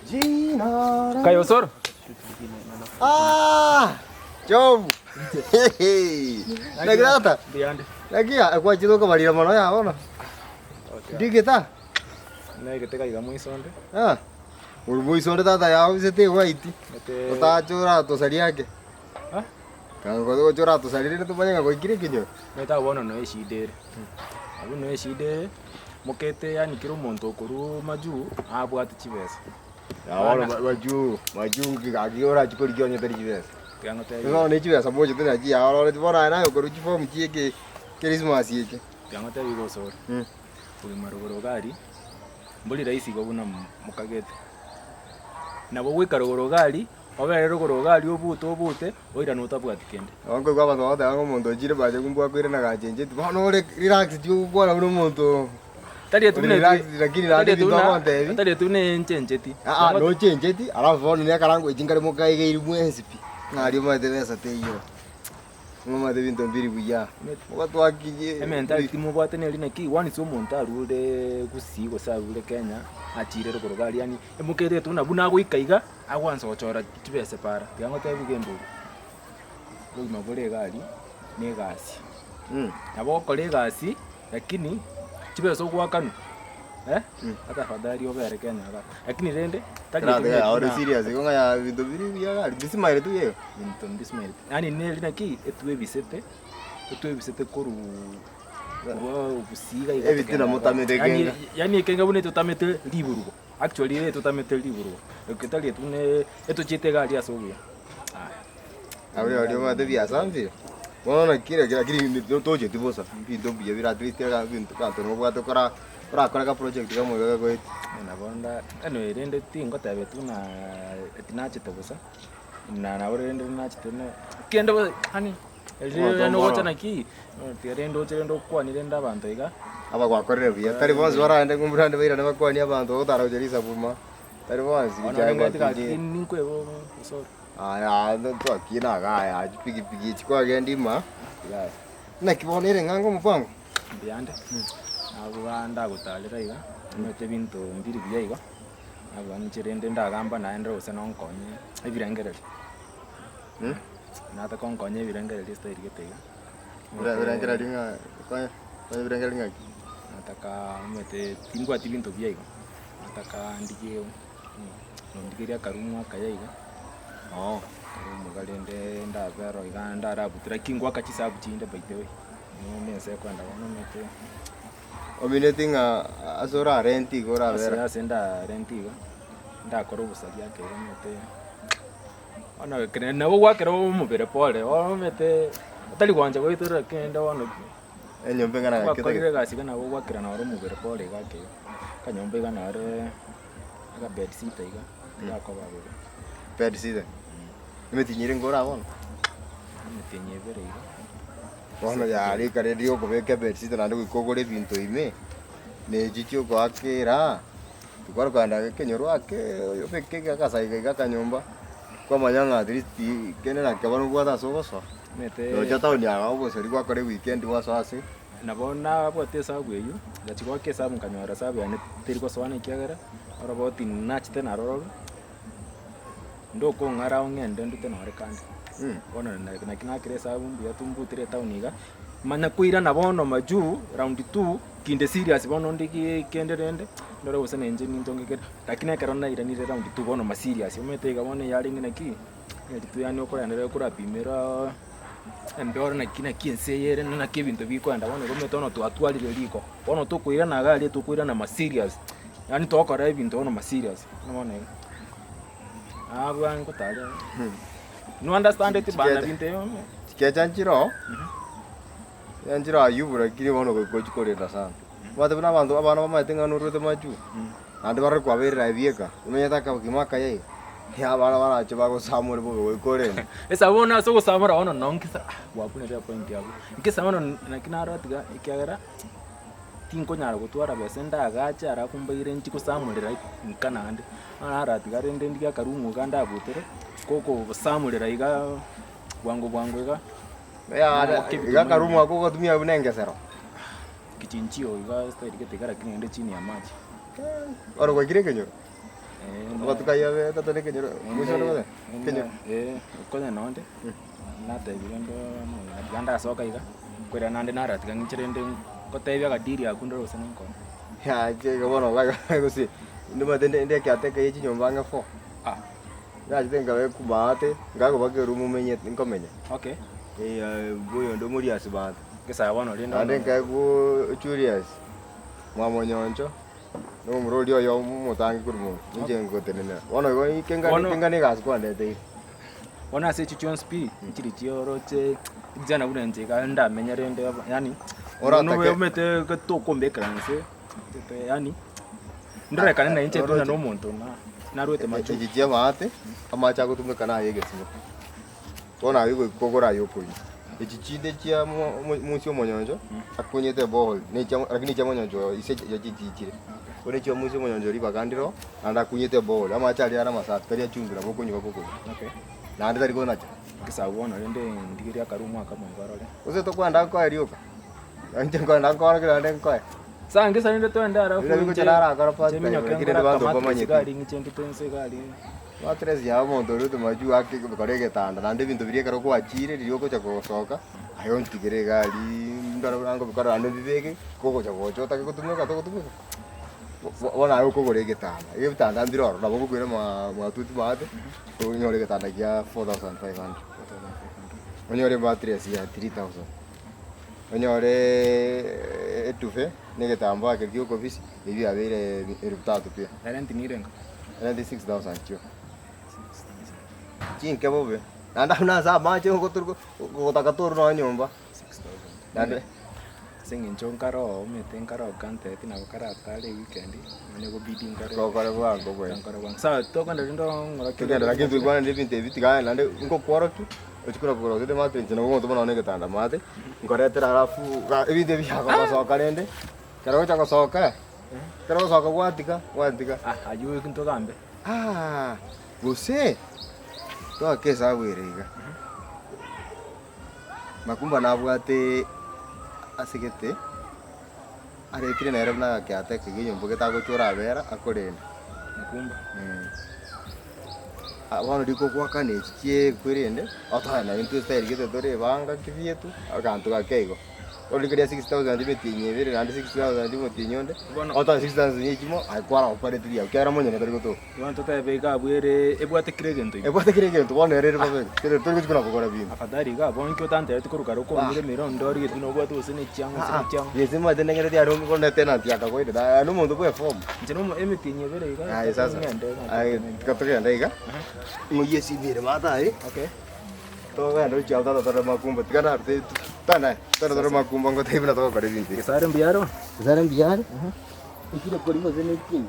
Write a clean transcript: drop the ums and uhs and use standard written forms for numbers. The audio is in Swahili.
Kayo sir. Job. Nagrata. Nagia kwa chido ko barira mano ya ona. Digeta. Na gete kaiga muisonde. Uri muisonde tata ya usete waiti. Ota chora to sari yake. Kango chora to sari ne to banya ko ikire kinyo. Meta wono no eshide. Abu no eshide. Mokete yani kiro monto kuru maju abwati chibesa. Ya wala maju kigagiora chikori kionye tari chibesa. Kiango tari. No ne chibesa moja tena ji ya wala tibora na yo kuru chifo mchieke Christmas yeke. Kiango tari go sor. Uri marugoro gari. Mbuli raisi go buna mukagete. Na bo wikarugoro gari. Obere rugoro gari obute oira no tabwati kende. Onko kwa bantu bata ngo muntu jire baje kumbwa kwire na gajenje. Bono re relax ju kwa na muntu. Tadi tune lakini radi bidonte. Tadi tune njenjeti. No njenjeti. Alafu bono ne karango ijingare mukaige iri mwensi pi. Ngari mate besa te yo. Mama de binto mbiri buya. Watu akije. Ementa timu bwate ne rina ki wani so muntu arude gusigo sa rule Kenya. Atire rugoro gari yani emukere tuna buna go ikaiga agwanza ochora tibese para. Yango tabi gembo. Boy mabore gari ne gasi. Nabo kole gasi lakini chibeso kwa kanu ata fadhali obere Kenya lakini rende tadi ahora serious ngo ya vindo biri bya bismaire tu yeyo into bismaire yani ne lina ki etwe bisete koru wa busiga evitina motamete kenga yani kenga bune tutamete liburugo actually tutamete liburugo ekitali tune chite gari asogia ahora mate bia sambi bona kire toje tibosa vindo bia bira triste ga vindo kanto no bwato kora ka project ga moyo ga na bonda rende tingo tabe tuna etinache tobosa na rende nache tena kende hani no gocha naki rendo kwa ni renda bantu iga aba kwa korre bia tari bonzi wara ende kumbrande bira na kwa ni abantu otara jerisa buma tari bonzi bicha ni kwebo so ndo to akina ga ya pigi chikwa gendima na kibonere ngango mupango biande abanda gutalira iga mete bintu mbiri bya iga abani chirende ndagamba naenda ose nonkonye ebirengereri nata konkonye ebirengereri sta irigetiga birengereri nga kwa birengereri nga nataka mete tingwa tibintu bya iga nataka ndige ndigiria karumu akayaiga mugalende ndabero iga ndarabutira kingwa kachisabu chinde baitewe nese kwenda wono mete ominetinga azora renti gora vera asenda renti iga ndakora obusari yake mete ona kene nabo gwakera mubere pole mete atali gwanje gwitura kenda wono enyombe ngana gakire gasiga nabo gwakera na oro mubere pole gake kanyombe gana are aga bed sita iga yakoba bebe bed sita imetinyire ngora wono metinye bere iga wono yari kare dio ko beke bed sita nando ikogore bintu ime ne jicho gwakera tukora kwanda kenyoro ake yo peke ga kanyomba kwa manyanga tristi kenera kabano bwata sogoso mete no jata unya abo seri kwa kore weekend waso ase nabona bote sabu eyo gachikwa ke sabu kanyora sabu ane teriko swana kiagera ora boti nachite naroro ndo ko ngara ongende ndute nore kandi bona na kina kire sabu mbia tumbutire tauniga mana kuira na bono maju round 2 kinde serious bono ndiki kende rende ndore usene nje nintongekera lakini karona ira ni round 2 bono ma serious umetega bone yari ngina ki nditu yani okora ndere okora pimera ndore na kina kiense yere na kibintu bikwanda bono gometono tu atwalire liko bono tukuira na gali tukuira na ma serious yani tokora ibintu bono ma serious none abwan kutale no understand it bana binte tikechanchiro yanjiro ayubura kiri bono ko chikorera sana wate bana bantu abana bamatenga nurute machu ande barre kwa bera bieka umenya ka kimaka yeye ya bana chibago samure bo ikore esa bona so samura ono nonkisa wapune ya point yabo ikisa ono nakinara tiga ikiagera tinko nyara gutwara besenda agacha arakumbaire nchiko samurira kanande ara tiga rende ndiga karumu ganda butere koko samurira iga bwango iga ya karumu ako kutumia bunengesero kichinchio iga style kete gara kinende chini ya maji ora kwa kire kenyo Abatukayo tatone kenyoro. Mwisho ndo kenyo. Konya nonde. Nate birendo ganda soka iga. Kwera nande nara tikangichirende kotebya kadiri akundro usenenko. Ya je gobono ga gosi. Nduma tende kyateka yechi nyombanga fo. Ah. Ya jitenga we kumate ngago bage rumu menye nkomenya. Okay. Boyo ndo muri asibanda. Kesa wano lindo. Ande ngago curious. Mwamo nyoncho. No murodi oyo mutangi kurumu. Nje ngotenena. Wano go ikenga ni gas kwande te. Wana se chichon spi chiri chioro che jana bunenje ga nda menyerende yani. Ora no we mete ko to kombe kranse. Yani. Ndore kana inche tuna no muntu na ruete macho. Jijia mate amacha kutumika na yege simo. Tona yuko kokora yoko. Ichichinde chia musio monyonjo akunyete bohol ne chamo lakini chamo nyonjo ise ya chichichire. Kone chamo musio monyonjo riba kandiro anda kunyete bohol amacha ali ara masat kari achungira bokonyo kokoko. Okay. Na ande tari kona cha. Kisa wona rende ndigiria karumu akamongwaro le. Ose to kwanda ko erioka. Anje kwanda ko ara kira ande ko. Sange sarinde to ndara Ila biko chala akara pa. Kire bando komanye. Gari ngichengi tense gari. Matres ya mondo ruto maju ake korege tanda nande bintu birie karo ko achire rioko cha kosoka ayo ntigere gari ndaro rango bikara ande bibeke koko cha kocho ta kutumika to kutumika wana ayo ko korege tanda iyo tanda ndiro ro bako kwira ma tuti mate to nyore tanda ya 4500 onyore batteries ya 3000 onyore etufe nege tamba ke kyo office ibi abere erutatu pia rent ni renga 6,000 chio Chinke bobe. Nanda una sa mache ko turko ko takatur no nyomba. 6,000. Nande. Singin chonkaro meten karo kante tina kara tale weekend. Mane go bidding karo. Ko kare ba go boy. Karo bang. Sa to kan ndo ngora Ke nda lagi tu bana ndivin te bitika nande ngo kwaro ki. Ochikura kwaro de mate nchina ngo to bana ne ketanda mate. Ngore tera alafu evi de bia ko so karende. Karo cha ko so ka. Karo so ka watika. Ah ayu kinto gambe. Ah. Você to kesa wiriga. Makumba nabwate asigete are kire na erabna kyate kiginyo mbugeta go chora bera akorenda Makumba. Abana diko kwa kane chie kwirende atana into style gete dore banga kivietu akantu gakeigo oli kire 6,000 ndimetinye bere nandi 6,000 ndimotinyonde ota 6,000 nyijimo akwara operate ya kera monye na tariko to Wan to ta be ga bwere ebwate kiregento. ebwate kirege to bone rere babe kire to gukuna kokora bimba Afadhali ga bon kyo tante ati kuruka roko mire miro ndori gitu no bwate usene chango yesi ma tene ngere diaro ko nete na tiaka ko ida no mundo bwe form Njeno emitinye bere ga. ai sasa ai kapere ndaiga ngo yesi bere mata ai Okay. to ga ndo chauta to makumba tikana te tana to makumba ngo te bina to kare binti Kesare mbiaro. Zaran biar. Ikira kori mo zene kin.